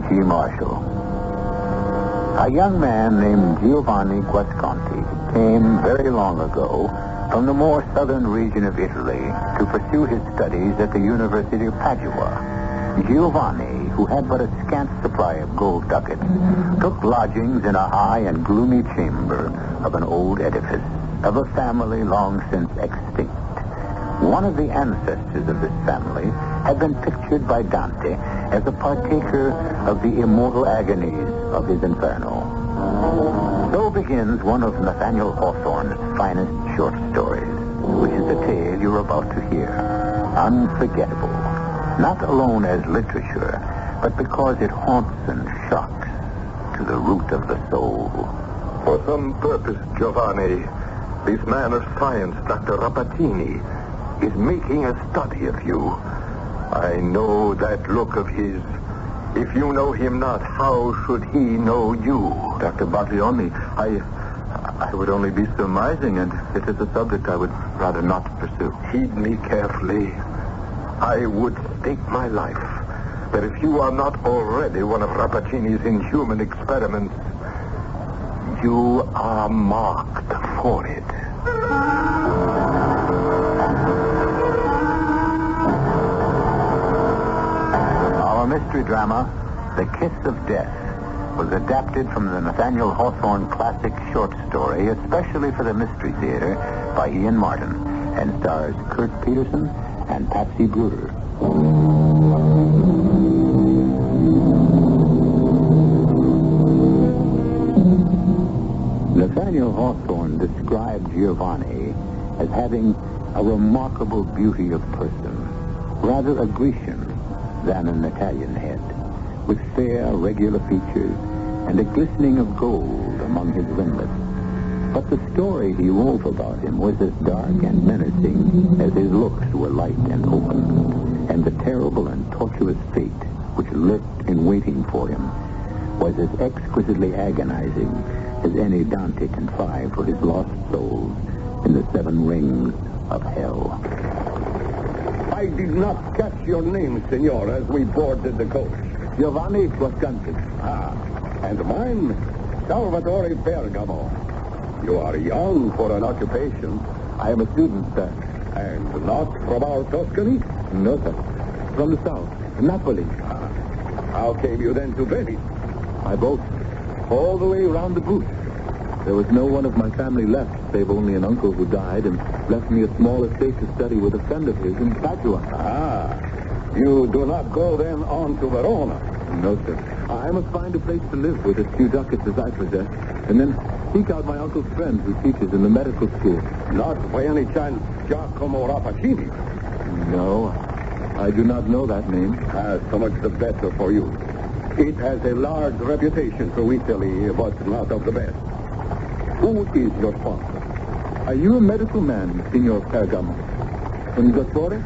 G. Marshall. A young man named Giovanni Guasconti came very long ago from the more southern region of Italy to pursue his studies at the University of Padua. Giovanni, who had but a scant supply of gold ducats, took lodgings in a high and gloomy chamber of an old edifice of a family long since extinct. One of the ancestors of this family had been pictured by Dante as a partaker of the immortal agonies of his Inferno. So begins one of Nathaniel Hawthorne's finest short stories, which is the tale you're about to hear. Unforgettable. Not alone as literature, but because it haunts and shocks to the root of the soul. For some purpose, Giovanni, this man of science, Dr. Rappaccini, is making a study of you. I know that look of his. If you know him not, how should he know you? Dr. Baglioni, I would only be surmising, and it is a subject I would rather not pursue. Heed me carefully. I would stake my life that if you are not already one of Rappaccini's inhuman experiments, you are marked for it. Our mystery drama, The Kiss of Death, was adapted from the Nathaniel Hawthorne classic short story, especially for the Mystery Theater, by Ian Martin, and stars Kurt Peterson and Patsy Bruder. Nathaniel Hawthorne described Giovanni as having a remarkable beauty of person, rather a Grecian than an Italian head, with fair, regular features and a glistening of gold among his ringlets. But the story he wove about him was as dark and menacing as his looks were light and open, and the terrible and tortuous fate which lurked in waiting for him was as exquisitely agonizing as any Dante contrived for his lost souls in the 7 rings of hell. I did not catch your name, senor, as we boarded the coach. Giovanni Guasconti. And mine, Salvatore Bergamo. You are young for an occupation. I am a student, sir. And not from our Tuscany? No, sir. From the south, Napoli. How came you then to Venice? By boat. All the way around the Booth. There was no one of my family left, save only an uncle who died and left me a small estate to study with a friend of his in Padua. You do not go then on to Verona? No, sir. I must find a place to live with as few ducats as I possess, and then seek out my uncle's friend who teaches in the medical school. Not by any chance Giacomo Rappaccini? No, I do not know that name. So much the better for you. It has a large reputation through Italy, but not of the best. Who is your sponsor? Are you a medical man, Signor Bergamo? Un dottore?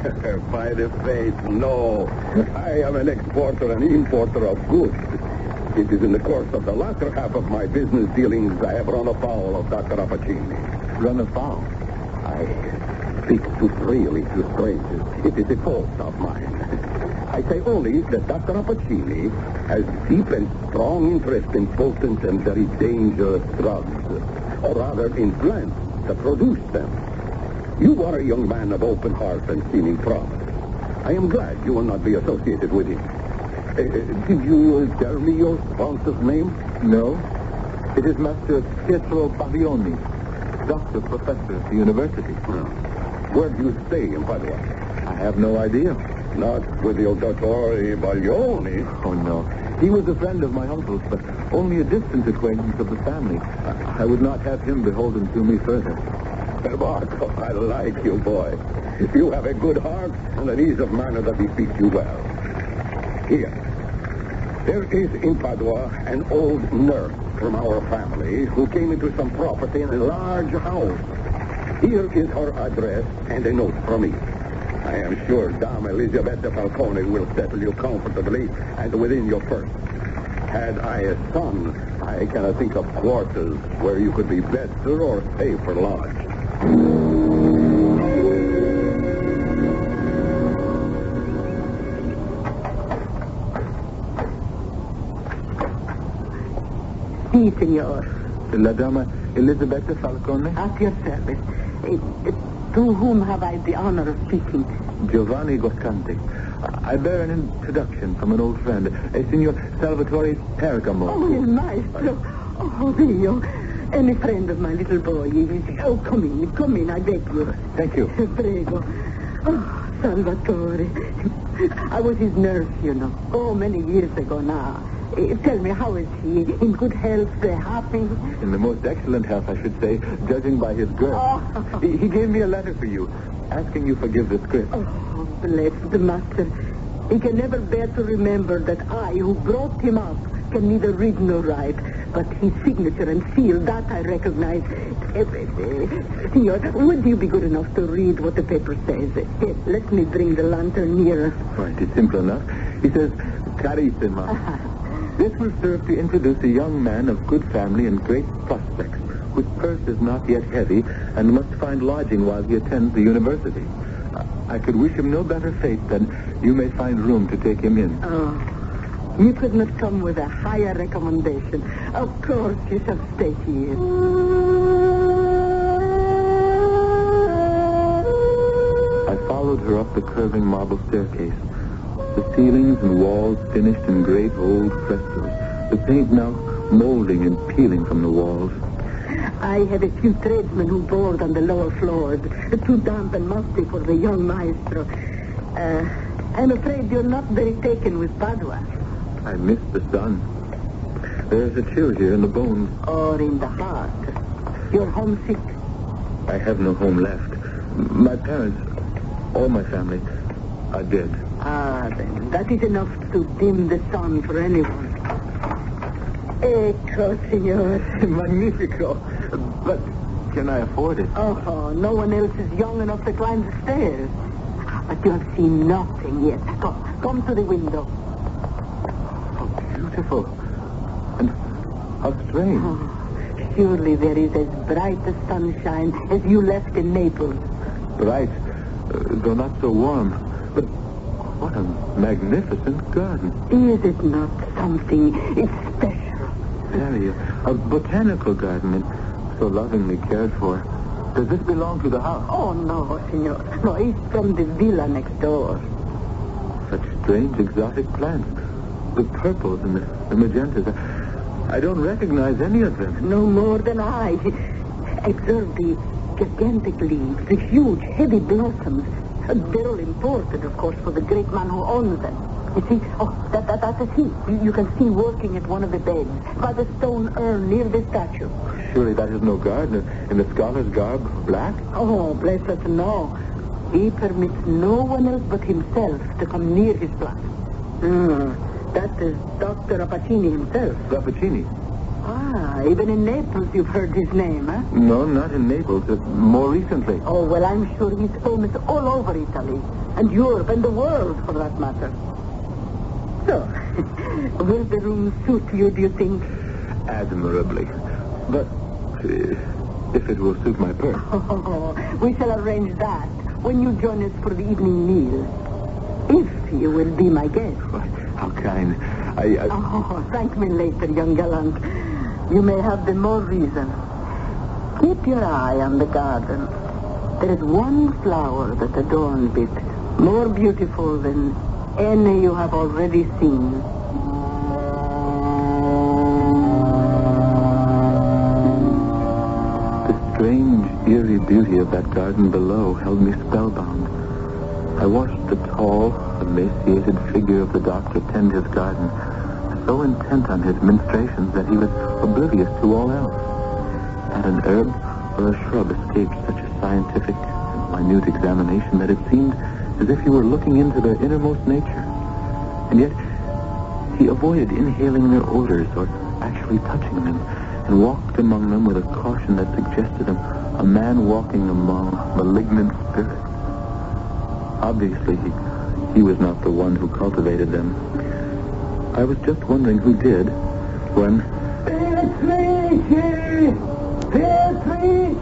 By the faith, no. I am an exporter and importer of goods. It is in the course of the latter half of my business dealings I have run afoul of Dr. Rappaccini. Run afoul? I speak too freely to strangers. It is a fault of mine. I say only that Dr. Rappaccini has deep and strong interest in potent and very dangerous drugs, or rather in plants that produce them. You are a young man of open heart and seeming promise. I am glad you will not be associated with him. Did you tell me your sponsor's name? No. It is Master Pietro Baglioni, doctor, professor at the university. Where do you stay in Padua? I have no idea. Not with your Dottore Baglioni? Oh, no. He was a friend of my uncle's, but only a distant acquaintance of the family. I would not have him beholden to me further. Marco, I like you, boy. You have a good heart and an ease of manner that befits you well. Here. There is in Padua an old nurse from our family who came into some property in a large house. Here is her address and a note from me. I am sure Dame Elisabetta Falcone will settle you comfortably and within your purse. Had I a son, I cannot think of quarters where you could be better or safer lodged. Si, senor. La Dama Elisabetta Falcone? At your service. To whom have I the honor of speaking? Giovanni Guasconti. I bear an introduction from an old friend, Signor Salvatore Pergamo. Oh, il maestro. Oh, Dio. Any friend of my little boy. Oh, come in, I beg you. Thank you. Prego. Oh, Salvatore. I was his nurse, you know. Oh, many years ago now. Tell me, how is he? In good health? Happy? In the most excellent health, I should say, judging by his girth. Oh. He gave me a letter for you, asking you forgive the script. Oh, bless the master. He can never bear to remember that I, who brought him up, can neither read nor write. But his signature and seal, that I recognize. Signor, would you be good enough to read what the paper says? Here, let me bring the lantern nearer. Right, it's simple enough. He says, Carissima. This will serve to introduce a young man of good family and great prospects, whose purse is not yet heavy and must find lodging while he attends the university. I could wish him no better fate than you may find room to take him in. Oh, you could not come with a higher recommendation. Of course you shall stay here. I followed her up the curving marble staircase. The ceilings and walls finished in great old frescoes. The paint now molding and peeling from the walls. I have a few tradesmen who board on the lower floors. Too damp and musty for the young maestro. I'm afraid you're not very taken with Padua. I miss the sun. There's a chill here in the bones. Or in the heart. You're homesick? I have no home left. My parents, all my family, are dead. Ah, then, that is enough to dim the sun for anyone. Ecco, signor. Magnifico. But can I afford it? Oh, no one else is young enough to climb the stairs. But you have seen nothing yet. Come to the window. How beautiful. And how strange. Oh, surely there is as bright a sunshine as you left in Naples. Bright, though not so warm. But what a magnificent garden. Is it not something? It's special. Very. A botanical garden, and so lovingly cared for. Does this belong to the house? Oh, no, senor. No, it's from the villa next door. Such strange exotic plants. The purples and the magentas. I don't recognize any of them. No more than I. Observe the gigantic leaves, the huge, heavy blossoms. They're all imported, of course, for the great man who owns them. You see, that is he. You can see working at one of the beds, by the stone urn near the statue. Surely that is no gardener in the scholar's garb, black? Oh, bless us, no. He permits no one else but himself to come near his plant. That is Dr. Rappaccini himself. Rappaccini? Ah, even in Naples you've heard his name, huh? No, not in Naples. More recently. Oh, well, I'm sure he's famous all over Italy, and Europe, and the world, for that matter. So, will the room suit you, do you think? Admirably. But if it will suit my purse. Oh, we shall arrange that when you join us for the evening meal. If you will be my guest. How kind. Oh, thank me later, young gallant. You may have the more reason. Keep your eye on the garden. There is one flower that adorns it, more beautiful than any you have already seen. The strange, eerie beauty of that garden below held me spellbound. I watched the tall, emaciated figure of the doctor tend his garden, so intent on his ministrations that he was oblivious to all else. Not an herb or a shrub escaped such a scientific and minute examination that it seemed as if he were looking into their innermost nature. And yet, he avoided inhaling their odors or actually touching them, and walked among them with a caution that suggested him a man walking among malignant spirits. Obviously, he was not the one who cultivated them. I was just wondering who did, when... Beatrice! Beatrice!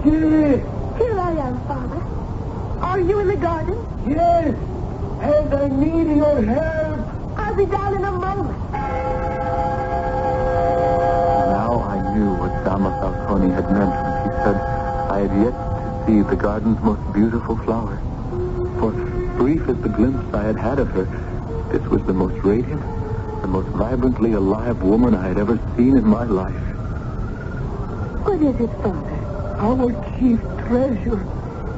Here I am, Father. Are you in the garden? Yes, and I need your help. I'll be down in a moment. Now I knew Dama Falcone had meant when she said I had yet to see the garden's most beautiful flower. For brief as the glimpse I had had of her, this was the most radiant, the most vibrantly alive woman I had ever seen in my life. What is it, Father? Our chief treasure.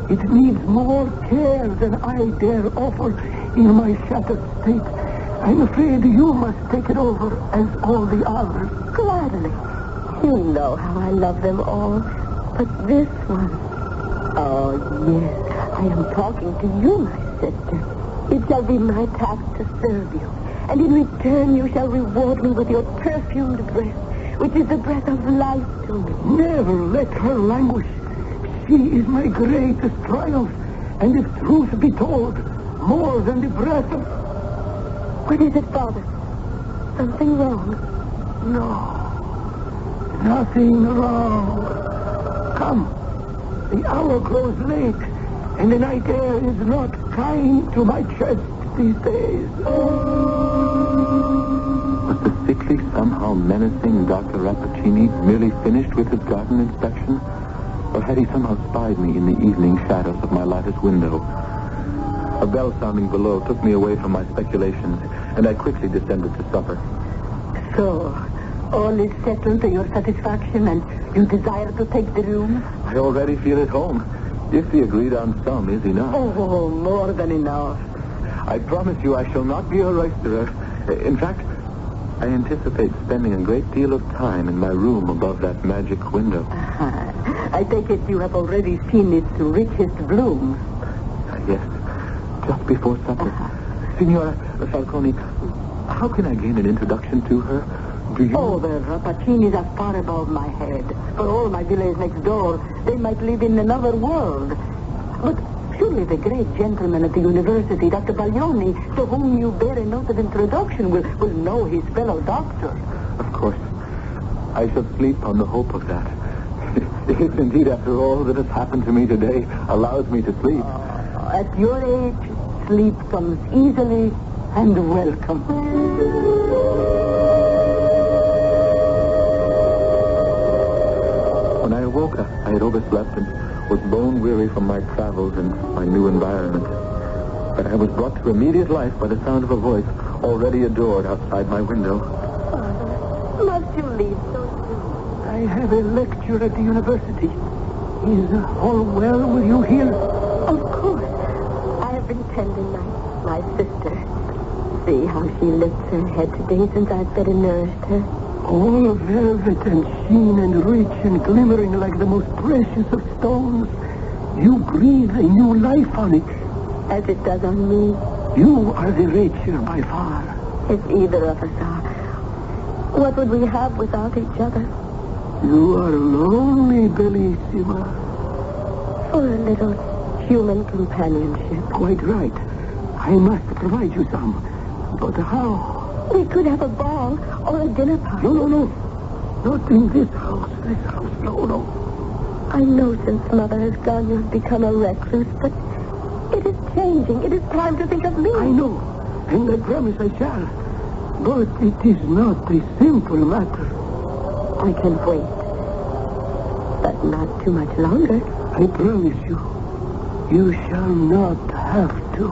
It needs more care than I dare offer in my shattered state. I'm afraid you must take it over as all the others. Gladly. You know how I love them all. But this one... Oh, yes. I am talking to you, my sister. It shall be my task to serve you. And in return, you shall reward me with your perfumed breath, which is the breath of life to me. Never let her languish. She is my greatest triumph. And if truth be told, more than the breath of... What is it, Father? Something wrong? No. Nothing wrong. Come. The hour grows late, and the night air is not kind to my chest these days. Was the sickly, somehow menacing Dr. Rappaccini merely finished with his garden inspection? Or had he somehow spied me in the evening shadows of my lattice window? A bell sounding below took me away from my speculations, and I quickly descended to supper. So, all is settled to your satisfaction, and you desire to take the room? I already feel at home, if the agreed-on sum is enough. Oh, more than enough. I promise you I shall not be a roisterer. In fact, I anticipate spending a great deal of time in my room above that magic window. I take it you have already seen its richest bloom. Yes, just before supper. Signora Falcone, how can I gain an introduction to her? Do you... Oh, the Rappacinis are far above my head. For all my villa is next door, they might live in another world. But surely the great gentleman at the university, Dr. Baglioni, to whom you bear a note of introduction, will know his fellow doctor. Of course. I shall sleep on the hope of that. If indeed, after all that has happened to me today, allows me to sleep. At your age, sleep comes easily and welcome. When I awoke, I had overslept and was bone weary from my travels and my new environment. But I was brought to immediate life by the sound of a voice already adored outside my window. Father, must you leave so soon? I have a lecture at the university. Is all well with you here? Of course. I have been tending my sister. See how she lifts her head today since I've fed and nourished her. All velvet and sheen and rich and glimmering like the most precious of stones. You breathe a new life on it. As it does on me. You are the richer by far. If either of us are. What would we have without each other? You are lonely, Bellissima. For a little human companionship. Quite right. I must provide you some. But how? We could have a ball or a dinner party. No. Not in this house. No. I know since Mother has gone you've become a recluse, but it is changing. It is time to think of me. I know, and I promise I shall. But it is not a simple matter. I can wait, but not too much longer. I promise you, you shall not have to.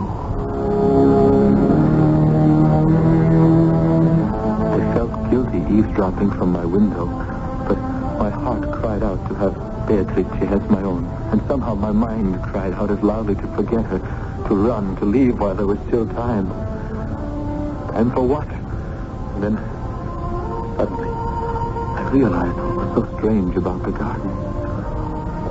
I felt guilty eavesdropping from my window, but my heart cried out to have Beatrice as my own, and somehow my mind cried out as loudly to forget her, to run, to leave while there was still time. Time for what? And then, suddenly, I realized what was so strange about the garden.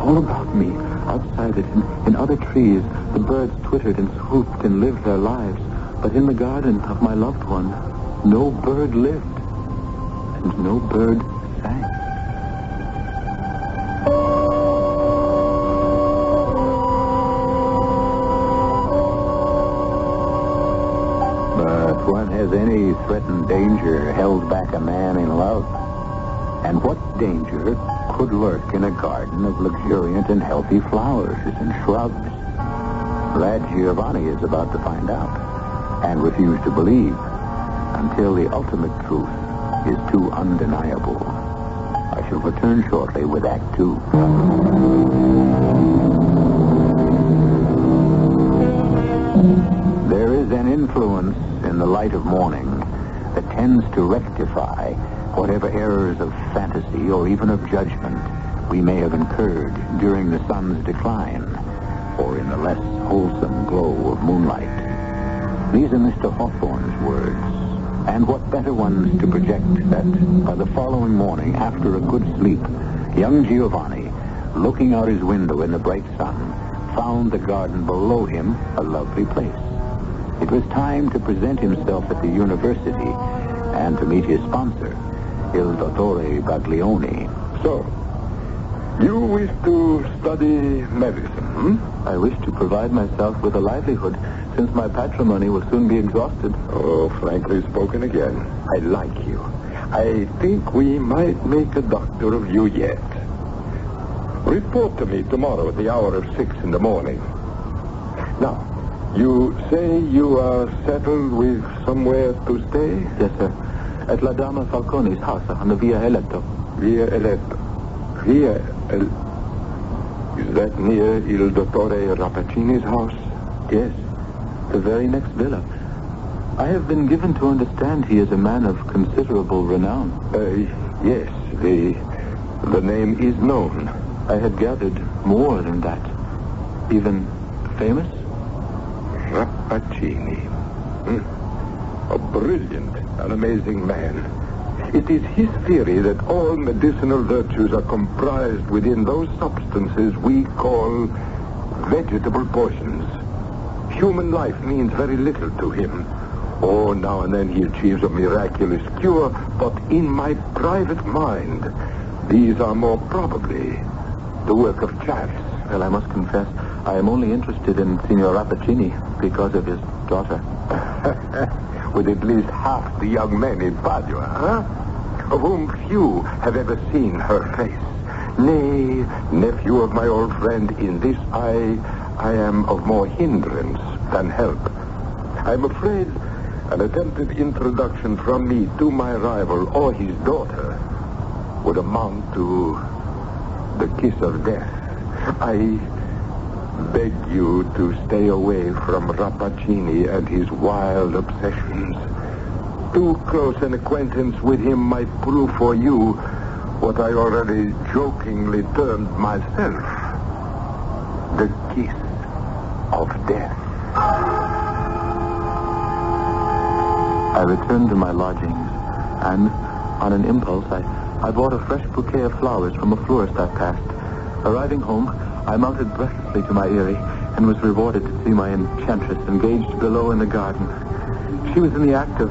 All about me, outside it, in other trees, the birds twittered and swooped and lived their lives. But in the garden of my loved one, no bird lived, and no bird sang. But what has any threatened danger held back a man in love? And what danger could lurk in a garden of luxuriant and healthy flowers and shrubs? Lad Giovanni is about to find out and refuse to believe until the ultimate truth is too undeniable. A I shall return shortly with Act 2. There is an influence in the light of morning that tends to rectify whatever errors of fantasy or even of judgment we may have incurred during the sun's decline or in the less wholesome glow of moonlight. These are Mr. Hawthorne's words, and what better ones to project that by the following morning, after a good sleep, young Giovanni, looking out his window in the bright sun, found the garden below him a lovely place. It was time to present himself at the university and to meet his sponsor, Il Dottore Baglioni. So, you wish to study medicine, I wish to provide myself with a livelihood, since my patrimony will soon be exhausted. Oh, frankly spoken again. I like you. I think we might make a doctor of you yet. Report to me tomorrow at the hour of 6 in the morning. Now, you say you are settled with somewhere to stay? Yes, sir. At La Dama Falcone's house on the Via Eletto. Via Eletto. Is that near Il Dottore Rappaccini's house? Yes, the very next villa. I have been given to understand he is a man of considerable renown. Yes, the name is known. I had gathered more than that. Even famous? Rappaccini. A brilliant and amazing man. It is his theory that all medicinal virtues are comprised within those substances we call vegetable poisons. Human life means very little to him. Oh, now and then he achieves a miraculous cure, but in my private mind, these are more probably the work of chance. Well, I must confess, I am only interested in Signor Rappaccini because of his daughter. With at least half the young men in Padua, of whom few have ever seen her face. Nay, nephew of my old friend, in this I am of more hindrance than help. I'm afraid an attempted introduction from me to my rival or his daughter would amount to the kiss of death. I beg you to stay away from Rappaccini and his wild obsessions. Too close an acquaintance with him might prove for you what I already jokingly termed myself the kiss of death. I returned to my lodgings, and on an impulse, I bought a fresh bouquet of flowers from a florist I passed. Arriving home, I mounted breathlessly to my eyrie and was rewarded to see my enchantress engaged below in the garden. She was in the act of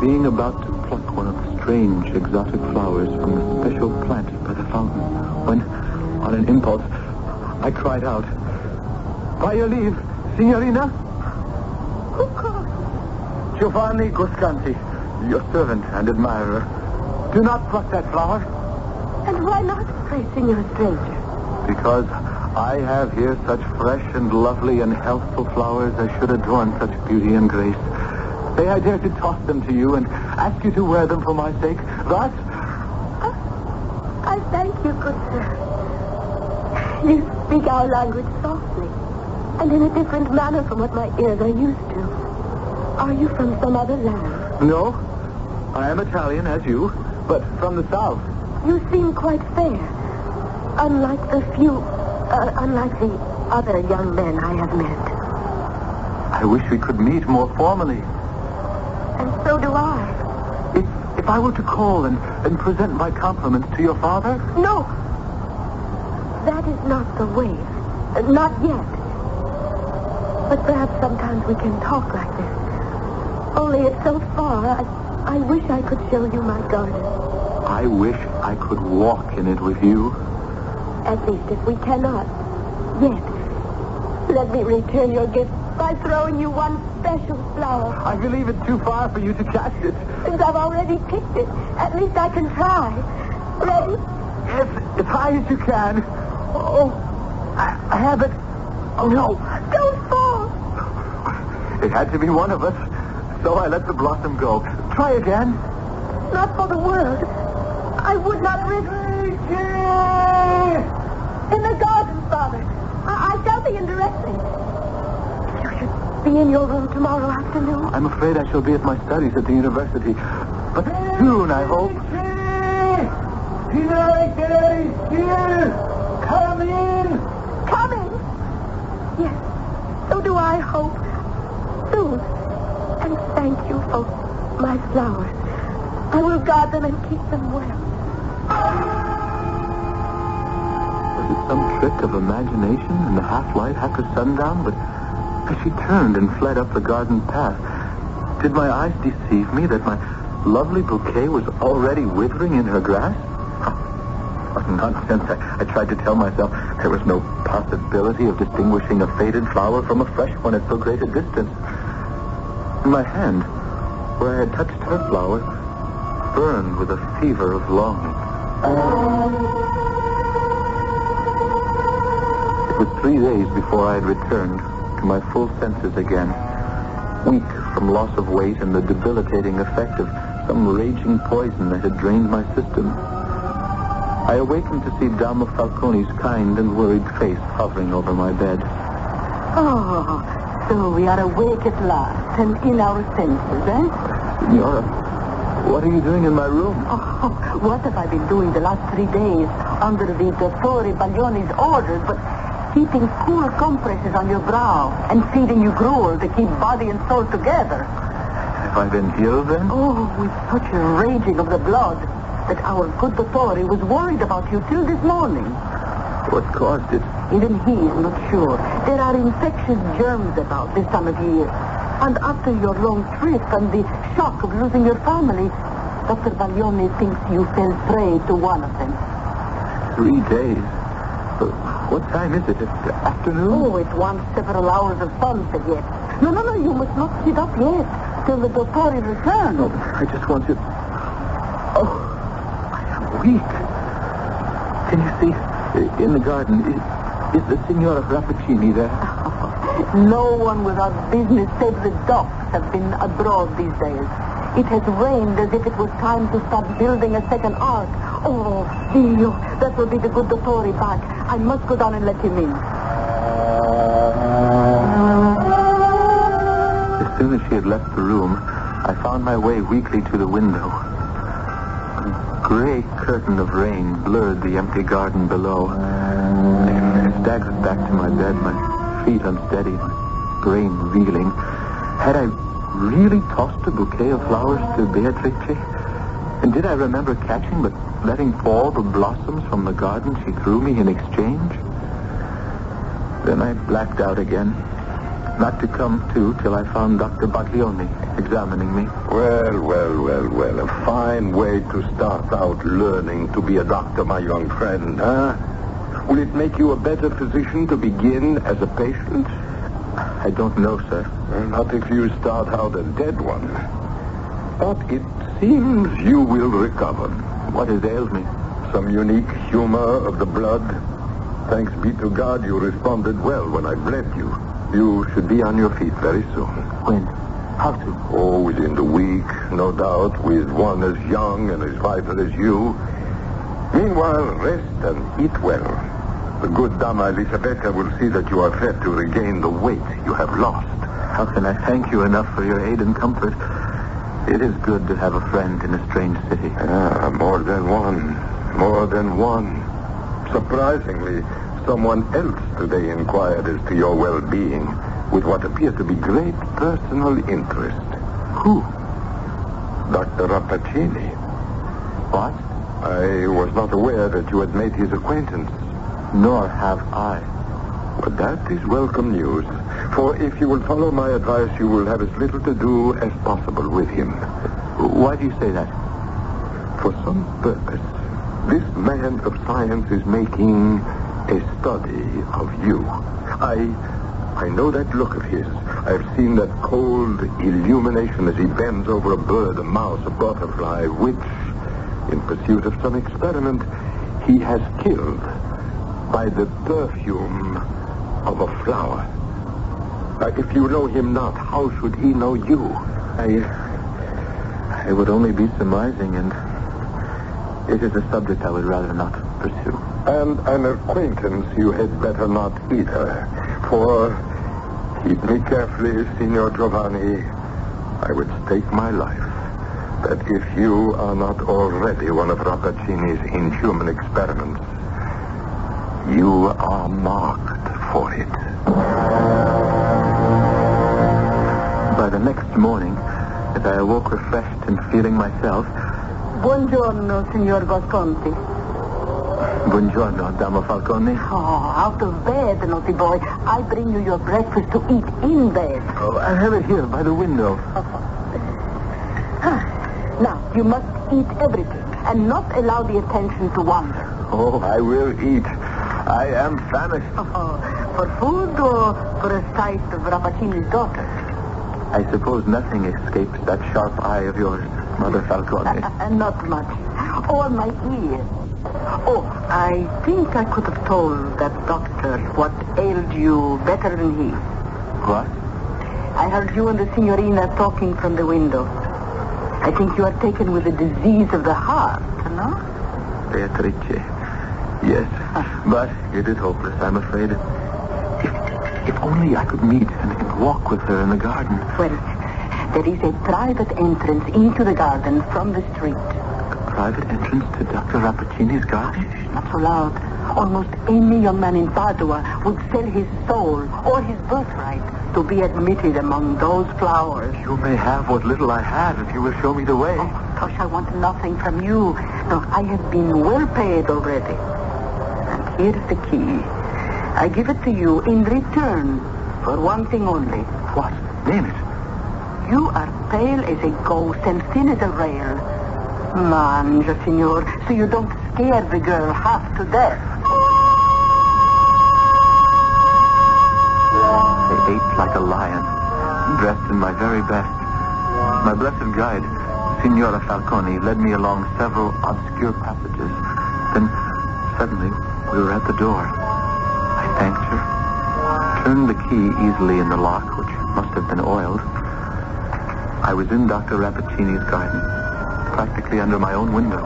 being about to pluck one of the strange, exotic flowers from the special plant by the fountain, when, on an impulse, I cried out, "By your leave, Signorina?" Who called? Giovanni Guasconti, your servant and admirer. Do not pluck that flower. And why not, pray, Signor Stranger? Because I have here such fresh and lovely and healthful flowers as should adorn such beauty and grace. May I dare to toss them to you and ask you to wear them for my sake? Thus? I thank you, good sir. You speak our language softly and in a different manner from what my ears are used to. Are you from some other land? No. I am Italian, as you, but from the south. You seem quite fair. Unlike the other young men I have met. I wish we could meet more formally. And so do I. If I were to call and present my compliments to your father? No. That is not the way. Not yet. But perhaps sometimes we can talk like this. Only it's so far, I wish I could show you my garden. I wish I could walk in it with you. At least if we cannot. Yet. Let me return your gift by throwing you one special flower. I believe it's too far for you to catch it. Since I've already picked it, at least I can try. Ready? As high as you can. Oh, I have it. Oh, no. Don't fall. It had to be one of us, so I let the blossom go. Try again. Not for the world. I would not risk... In the garden, Father. I shall be in directly. You should be in your room tomorrow afternoon. I'm afraid I shall be at my studies at the university. But soon, I hope. Come in. Coming? Yes. So do I hope. Soon. And thank you for my flowers. I will guard them and keep them well. Was it some trick of imagination in the half-light after sundown? But as she turned and fled up the garden path, did my eyes deceive me that my lovely bouquet was already withering in her grasp? What nonsense. I tried to tell myself there was no possibility of distinguishing a faded flower from a fresh one at so great a distance. And my hand, where I had touched her flower, burned with a fever of longing. It was 3 days before I had returned to my full senses again, weak from loss of weight and the debilitating effect of some raging poison that had drained my system. I awakened to see Dama Falcone's kind and worried face hovering over my bed. Oh, so we are awake at last and in our senses, eh? Signora, what are you doing in my room? Oh, what have I been doing the last 3 days under the Dottore Baglioni's orders but heaping cool compresses on your brow and feeding you gruel to keep body and soul together? Have I been ill then? Oh, with such a raging of the blood that our good Dottore was worried about you till this morning. What caused it? Even he is not sure. There are infectious germs about this time of year. And after your long trip and the shock of losing your family, Dr. Baglioni thinks you fell prey to one of them. 3 days? What time is it? Afternoon? Oh, it wants several hours of sunset yet. No, you must not sit up yet till the Dottore returns. No, I just want to... Oh, I am weak. Can you see, in the garden, is the Signora Rappaccini there? No one without business save the ducks have been abroad these days. It has rained as if it was time to start building a second ark. Oh, Dio, that will be the good Dottore back. I must go down and let him in. As soon as she had left the room, I found my way weakly to the window. A gray curtain of rain blurred the empty garden below. I staggered back to my bed, my feet unsteady, my brain reeling. Had I really tossed a bouquet of flowers to Beatrice? And did I remember catching but letting fall the blossoms from the garden she threw me in exchange? Then I blacked out again, not to come to till I found Dr. Baglioni examining me. Well. A fine way to start out learning to be a doctor, my young friend, huh? Will it make you a better physician to begin as a patient? I don't know, sir. Well, not if you start out a dead one. But it seems you will recover. What has ailed me? Some unique humor of the blood. Thanks be to God you responded well when I bled you. You should be on your feet very soon. When? How soon? Oh, within the week, no doubt, with one as young and as vital as you. Meanwhile, rest and eat well. The good Dama Elisabetta will see that you are fit to regain the weight you have lost. How can I thank you enough for your aid and comfort? It is good to have a friend in a strange city. More than one. Surprisingly, someone else today inquired as to your well-being with what appeared to be great personal interest. Who? Dr. Rappaccini. What? I was not aware that you had made his acquaintance. Nor have I. But that is welcome news. For if you will follow my advice, you will have as little to do as possible with him. Why do you say that? For some purpose. This man of science is making a study of you. I know that look of his. I have seen that cold illumination as he bends over a bird, a mouse, a butterfly, which, in pursuit of some experiment, he has killed by the perfume of a flower. If you know him not, how should he know you? I would only be surmising, and It is a subject I would rather not pursue. And an acquaintance you had better not either. For, heed me carefully, Signor Giovanni, I would stake my life that if you are not already one of Rappaccini's inhuman experiments, you are marked for it. By the next morning, as I awoke refreshed and feeling myself... Buongiorno, Signor Visconti. Buongiorno, Dama Falcone. Oh, out of bed, naughty boy. I bring you your breakfast to eat in bed. Oh, I have it here by the window. Now, you must eat everything and not allow the attention to wander. Oh, I will eat. I am famished. For food or for a sight of Rappaccini's daughter? I suppose nothing escapes that sharp eye of yours, Mother Falcone. Not much. Or my ears. Oh, I think I could have told that doctor what ailed you better than he. What? I heard you and the signorina talking from the window. I think you are taken with a disease of the heart, no? Beatrice. Yes, but it is hopeless, I'm afraid. If only I could meet and walk with her in the garden. Well, there is a private entrance into the garden from the street. A private entrance to Dr. Rappaccini's garden? Not so loud. Almost any young man in Padua would sell his soul or his birthright to be admitted among those flowers. You may have what little I have if you will show me the way. Oh, Tosh, I want nothing from you. No, I have been well paid already. And here's the key. I give it to you in return for one thing only. What? Name it. You are pale as a ghost and thin as a rail. Mangia, signor, so you don't scare the girl half to death. I ate like a lion, dressed in my very best. My blessed guide, Signora Falcone, led me along several obscure passages. Then, suddenly, we were at the door. I thanked her, turned the key easily in the lock, which must have been oiled. I was in Dr. Rappaccini's garden, practically under my own window.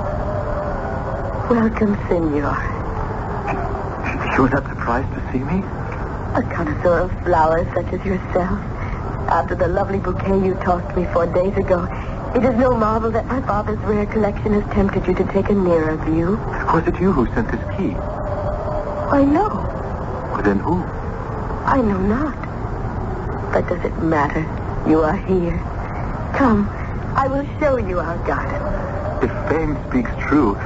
Welcome, senor. You were not surprised to see me? A connoisseur of flowers such as yourself. After the lovely bouquet you tossed me 4 days ago, it is no marvel that my father's rare collection has tempted you to take a nearer view. Was it you who sent this key? I know. Well, then who? I know not. But does it matter? You are here. Come, I will show you our garden. If fame speaks true,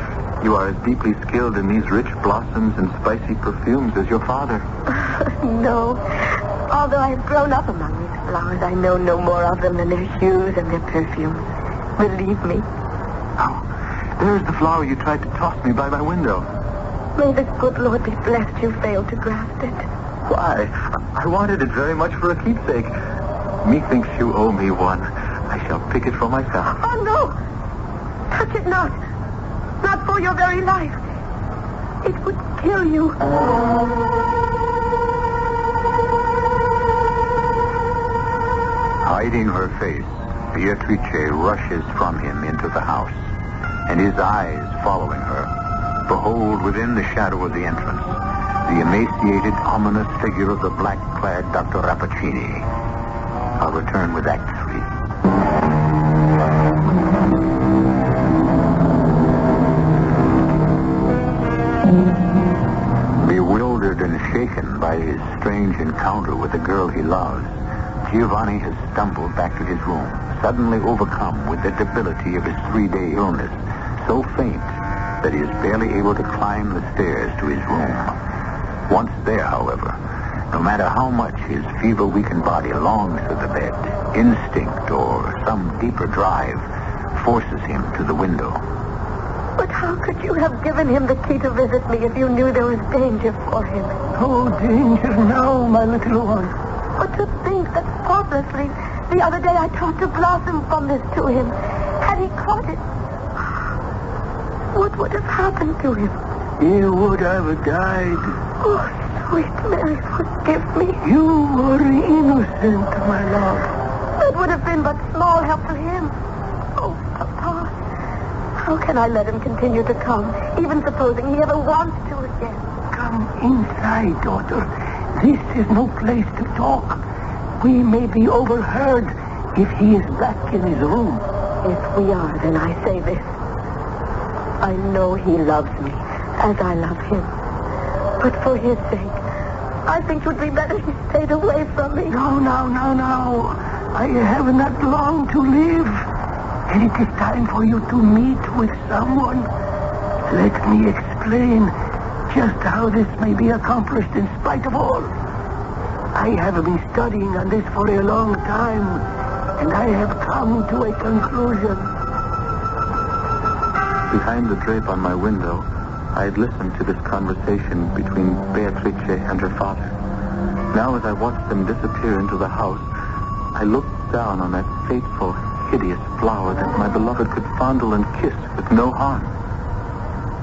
you are as deeply skilled in these rich blossoms and spicy perfumes as your father. No. Although I have grown up among these flowers, I know no more of them than their hues and their perfumes. Believe me. Oh, there's the flower you tried to toss me by my window. May the good Lord be blessed you failed to grasp it. Why? I wanted it very much for a keepsake. Methinks you owe me one. I shall pick it for myself. Oh, no! Touch it not. Not for your very life. It would kill you. Hiding her face, Beatrice rushes from him into the house, and his eyes following her, behold within the shadow of the entrance the emaciated, ominous figure of the black-clad Dr. Rappaccini. I'll return with Act 3. Bewildered and shaken by his strange encounter with the girl he loves, Giovanni has stumbled back to his room, suddenly overcome with the debility of his 3-day illness, so faint that he is barely able to climb the stairs to his room. Once there, however, no matter how much his fever-weakened body longs for the bed, instinct or some deeper drive forces him to the window. But how could you have given him the key to visit me if you knew there was danger for him? No danger now, my little one. But to think that thoughtlessly, the other day I tossed a blossom from this to him. Had he caught it, what would have happened to him? He would have died. Oh, sweet Mary, forgive me. You were innocent, my love. It would have been but small help to him. Oh, Papa, How can I let him continue to come, even supposing he ever wants to again? Come inside, daughter. This is no place to talk. We may be overheard if he is back in his room. If we are, then I say this. I know he loves me, as I love him. But for his sake, I think it would be better he stayed away from me. No. I have not long to live. And it is time for you to meet with someone. Let me explain just how this may be accomplished in spite of all. I have been studying on this for a long time, and I have come to a conclusion. Behind the drape on my window, I had listened to this conversation between Beatrice and her father. Now, as I watched them disappear into the house, I looked down on that fateful, hideous flower that my beloved could fondle and kiss with no harm.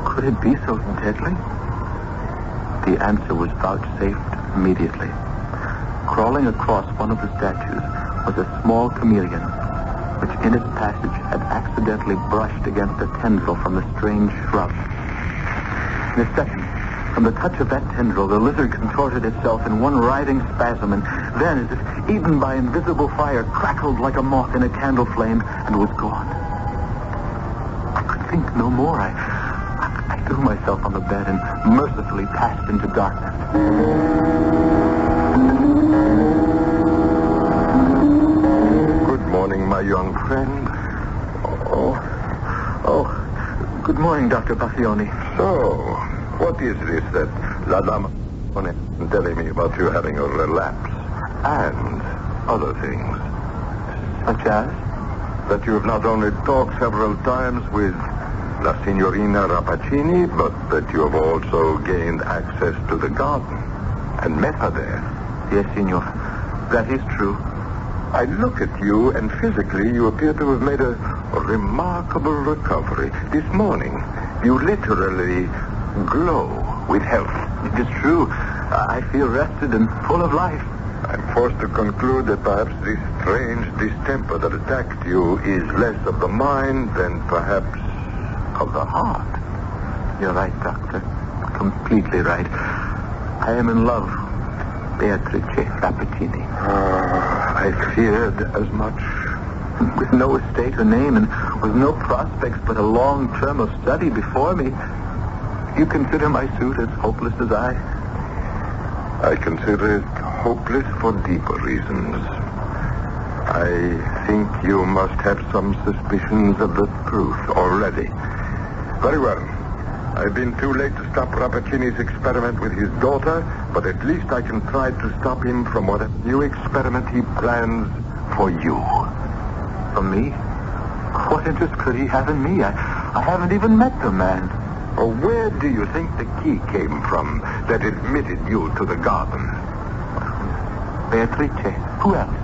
Could it be so deadly? The answer was vouchsafed immediately. Crawling across one of the statues was a small chameleon, which in its passage had accidentally brushed against a tendril from the strange shrub. In a second, from the touch of that tendril, the lizard contorted itself in one writhing spasm, and then, as if eaten by invisible fire, crackled like a moth in a candle flame and was gone. I could think no more. I threw myself on the bed and mercifully passed into darkness. Good morning, my young friend. Good morning, Dr. Baffioni. So, what is this that La Dame is telling me about you having a relapse and other things? Such as? That you have not only talked several times with La Signorina Rappaccini, but that you have also gained access to the garden and met her there. Yes, Signor. That is true. I look at you, and physically you appear to have made a remarkable recovery. This morning, you literally glow with health. It is true. I feel rested and full of life. I'm forced to conclude that perhaps this strange distemper that attacked you is less of the mind than perhaps of the heart. You're right, Doctor. Completely right. I am in love. Beatrice Rappaccini. I feared as much. With no estate or name and with no prospects but a long term of study before me, you consider my suit as hopeless as I consider it hopeless for deeper reasons. I think you must have some suspicions of the truth already. Very well. I've been too late to stop Rappaccini's experiment with his daughter, but at least I can try to stop him from what new experiment he plans for you. For me? What interest could he have in me? I haven't even met the man. Well, where do you think the key came from that admitted you to the garden? Beatrice. Who else?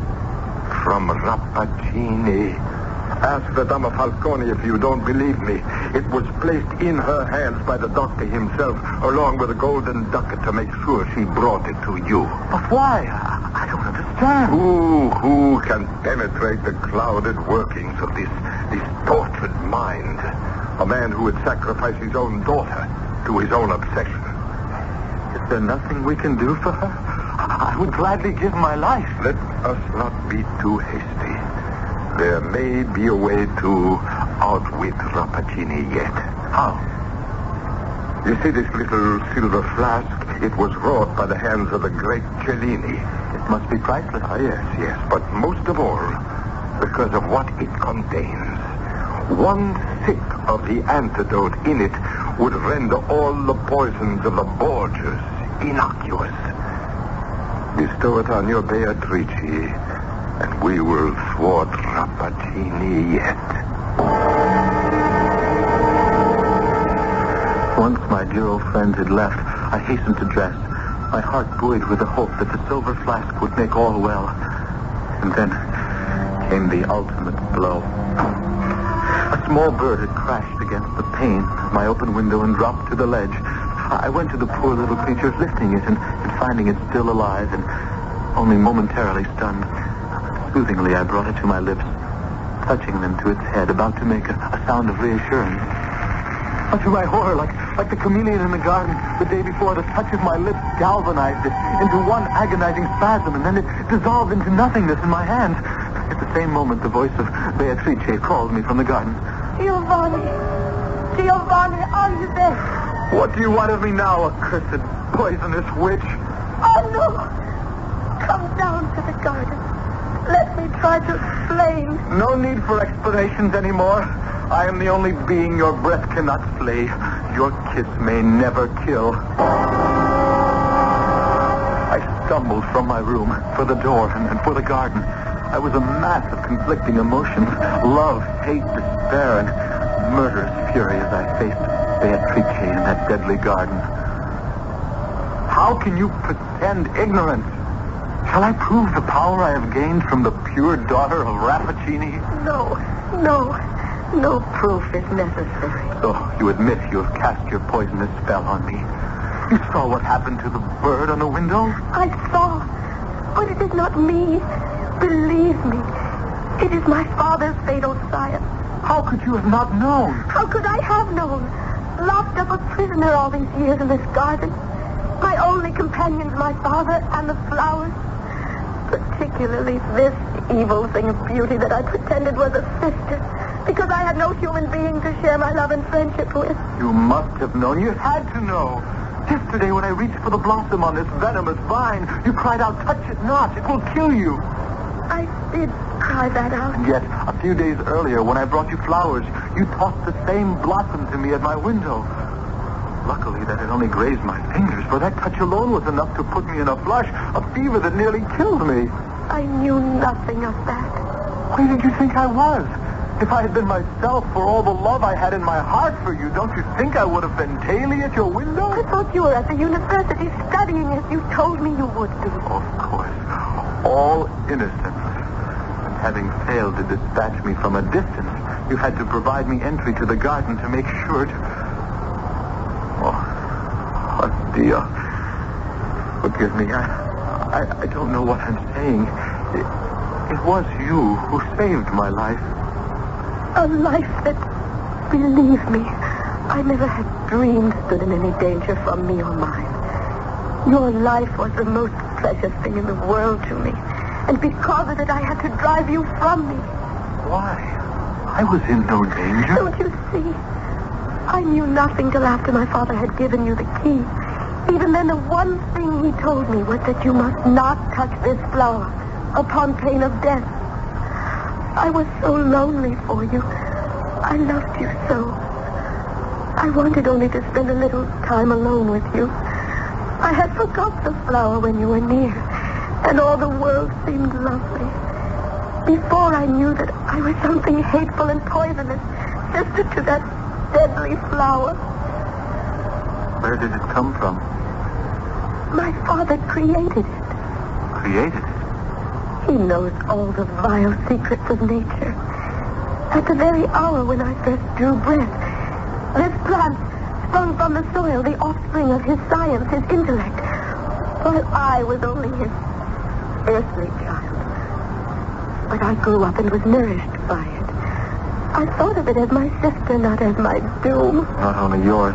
From Rappaccini. Ask the Dama Falcone if you don't believe me. It was placed in her hands by the doctor himself, along with a golden ducat to make sure she brought it to you. But why? I don't understand. Who can penetrate the clouded workings of this tortured mind? A man who would sacrifice his own daughter to his own obsession. Is there nothing we can do for her? I would gladly give my life. Let us not be too hasty. There may be a way to outwit Rappaccini yet. How? You see this little silver flask? It was wrought by the hands of the great Cellini. It must be priceless. Yes. But most of all, because of what it contains. 1/6 of the antidote in it would render all the poisons of the Borgias innocuous. Bestow it on your Beatrice, and we will thwart Rappaccini yet. Once my dear old friends had left, I hastened to dress, my heart buoyed with the hope that the silver flask would make all well. And then came the ultimate blow. A small bird had crashed against the pane of my open window and dropped to the ledge. I went to the poor little creature, lifting it and finding it still alive and only momentarily stunned. Soothingly, I brought it to my lips. touching them to its head, about to make a sound of reassurance. But to my horror, like the chameleon in the garden the day before, the touch of my lips galvanized it into one agonizing spasm, and then it dissolved into nothingness in my hands. At the same moment, the voice of Beatrice called me from the garden. Giovanni, are you there? What do you want of me now, accursed, poisonous witch? Oh, no. Come down to the garden. Let me try to explain. No need for explanations anymore. I am the only being your breath cannot slay. Your kiss may never kill. I stumbled from my room for the door and for the garden. I was a mass of conflicting emotions. Love, hate, despair, and murderous fury as I faced Beatrice in that deadly garden. How can you pretend ignorance? Shall I prove the power I have gained from the pure daughter of Rappaccini? No proof is necessary. So you admit you have cast your poisonous spell on me. You saw what happened to the bird on the window? I saw, but it is not me. Believe me, it is my father's fatal science. How could you have not known? How could I have known? Locked up a prisoner all these years in this garden. My only companions, my father and the flowers. Particularly this evil thing of beauty that I pretended was a sister, because I had no human being to share my love and friendship with. You must have known. You had to know. Yesterday when I reached for the blossom on this venomous vine, you cried out, "Touch it not, it will kill you." I did cry that out. And yet, a few days earlier, when I brought you flowers, you tossed the same blossom to me at my window. Luckily, that had only grazed my fingers, for that touch alone was enough to put me in a flush, a fever that nearly killed me. I knew nothing of that. Where did you think I was? If I had been myself for all the love I had in my heart for you, don't you think I would have been daily at your window? I thought you were at the university studying as you told me you would be. Of course. All innocence. And having failed to dispatch me from a distance, you had to provide me entry to the garden to make sure to... Oh, dear. Forgive me. I don't know what I'm saying. It was you who saved my life. A life that, believe me, I never had dreamed stood in any danger from me or mine. Your life was the most precious thing in the world to me. And because of it, I had to drive you from me. Why? I was in no danger. Don't you see? I knew nothing till after my father had given you the key. Even then, the one thing he told me was that you must not touch this flower upon pain of death. I was so lonely for you. I loved you so. I wanted only to spend a little time alone with you. I had forgot the flower when you were near, and all the world seemed lovely. Before I knew that I was something hateful and poisonous, sister to that deadly flower. Where did it come from? My father created it. Created it? He knows all the vile secrets of nature. At the very hour when I first drew breath, this plant sprung from the soil, the offspring of his science, his intellect, while I was only his earthly child. But I grew up and was nourished by it. I thought of it as my sister, not as my doom. Not only yours,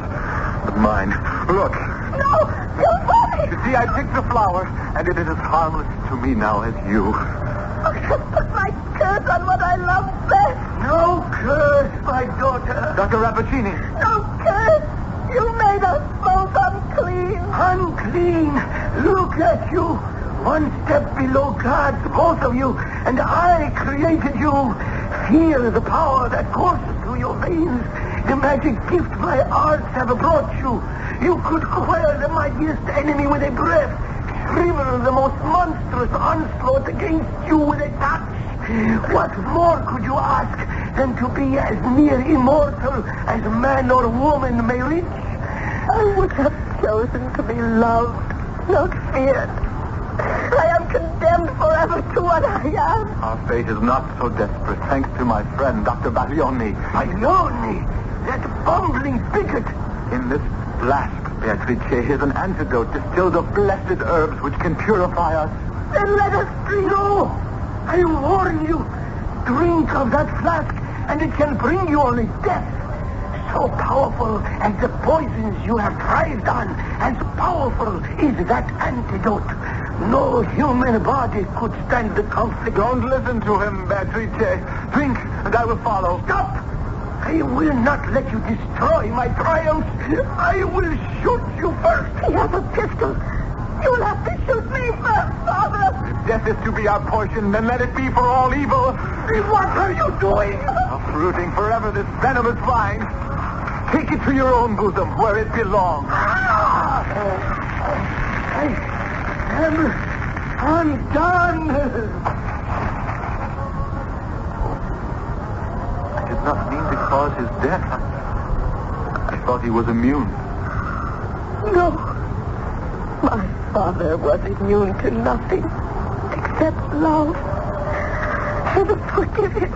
but mine. Look. No! Giovanni! You see, I picked the flower, and it is as harmless to me now as you. I have put my curse on what I love best. No curse, my daughter. Dr. Rappaccini. No curse! You made us both unclean. Unclean. Look at you. One step below God's, both of you, and I created you. Feel the power that courses through your veins. The magic gift my arts have brought you. You could quell the mightiest enemy with a breath. Shrivel the most monstrous onslaught against you with a touch. What more could you ask than to be as near immortal as man or woman may reach? I would have chosen to be loved, not feared. I am condemned forever to what I am. Our fate is not so desperate, thanks to my friend, Dr. Baglioni. Baglioni, that bumbling bigot. In this flask, Beatrice, is an antidote distilled of blessed herbs which can purify us. Then let us drink. No, I warn you, drink of that flask, and it can bring you only death. So powerful as the poisons you have thrived on, as powerful is that antidote. No human body could stand the conflict. Don't listen to him, Beatrice. Drink, and I will follow. Stop! I will not let you destroy my triumphs. I will shoot you first. He has a pistol. You will have to shoot me first, Father. If death is to be our portion, then let it be for all evil. What are you doing? Uprooting forever this venomous vine. Take it to your own bosom, where it belongs. I am undone. I did not mean to cause his death. I thought he was immune. No. My father was immune to nothing except love. Heaven forgive him.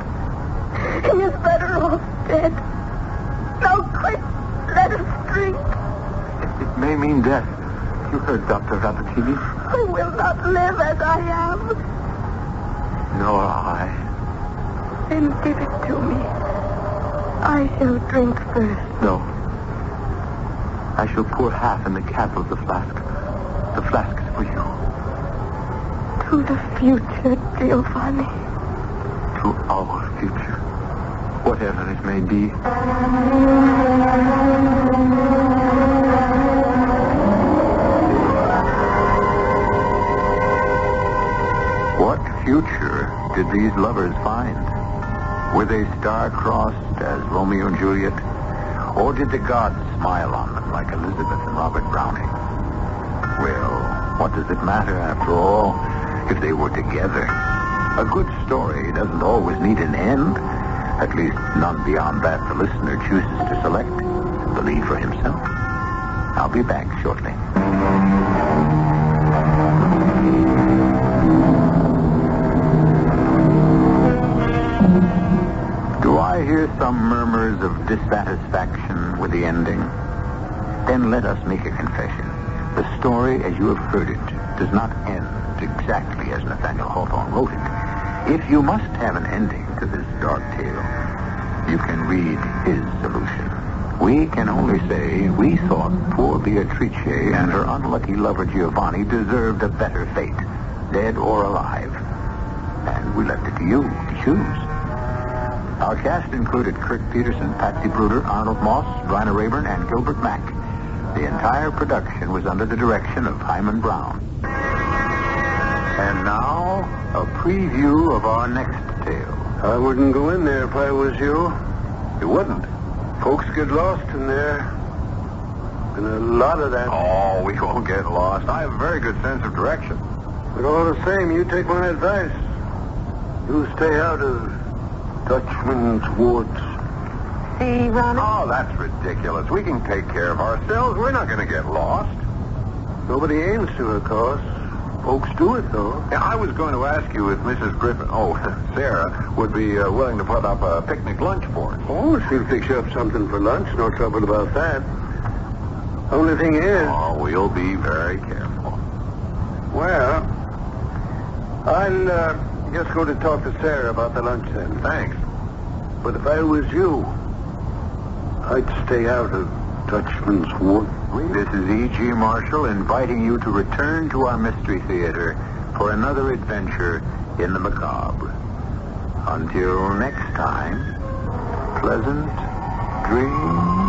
He is better off dead. Now, quick, let us drink. It may mean death. You heard Dr. Rabatini. I will not live as I am. Nor I. Then give it to me. I shall drink first. No. I shall pour half in the cap of the flask. The flask is for you. To the future, Giovanni. To our future. Whatever it may be. What future did these lovers find? Were they star-crossed as Romeo and Juliet? Or did the gods smile on them like Elizabeth and Robert Browning? Well, what does it matter after all if they were together? A good story doesn't always need an end. At least none beyond that the listener chooses to select. Believe for himself. I'll be back shortly. Do I hear some murmurs of dissatisfaction with the ending? Then let us make a confession. The story, as you have heard it, does not end exactly as Nathaniel Hawthorne wrote it. If you must have an ending to this dark tale, you can read his solution. We can only say we thought poor Beatrice and her unlucky lover Giovanni deserved a better fate, dead or alive. And we left it to you to choose. Our cast included Kurt Peterson, Patsy Bruder, Arnold Moss, Bryna Rayburn, and Gilbert Mack. The entire production was under the direction of Himan Brown. And now, a preview of our next tale. I wouldn't go in there if I was you. You wouldn't? Folks get lost in there. And a lot of that. Oh, we won't get lost. I have a very good sense of direction. But all the same, you take my advice. You stay out of Dutchman's woods. See, Ronnie? Oh, that's ridiculous. We can take care of ourselves. We're not going to get lost. Nobody aims to, of course. Folks do it, though. Yeah, I was going to ask you if Mrs. Griffin, Sarah, would be willing to put up a picnic lunch for us. Oh, she'll fix you up something for lunch. No trouble about that. Only thing is... Oh, we'll be very careful. Well, I'll just go to talk to Sarah about the lunch then. Thanks. But if I was you, I'd stay out of Dutchman's wood. This is E.G. Marshall inviting you to return to our Mystery Theater for another adventure in the macabre. Until next time, pleasant dreams.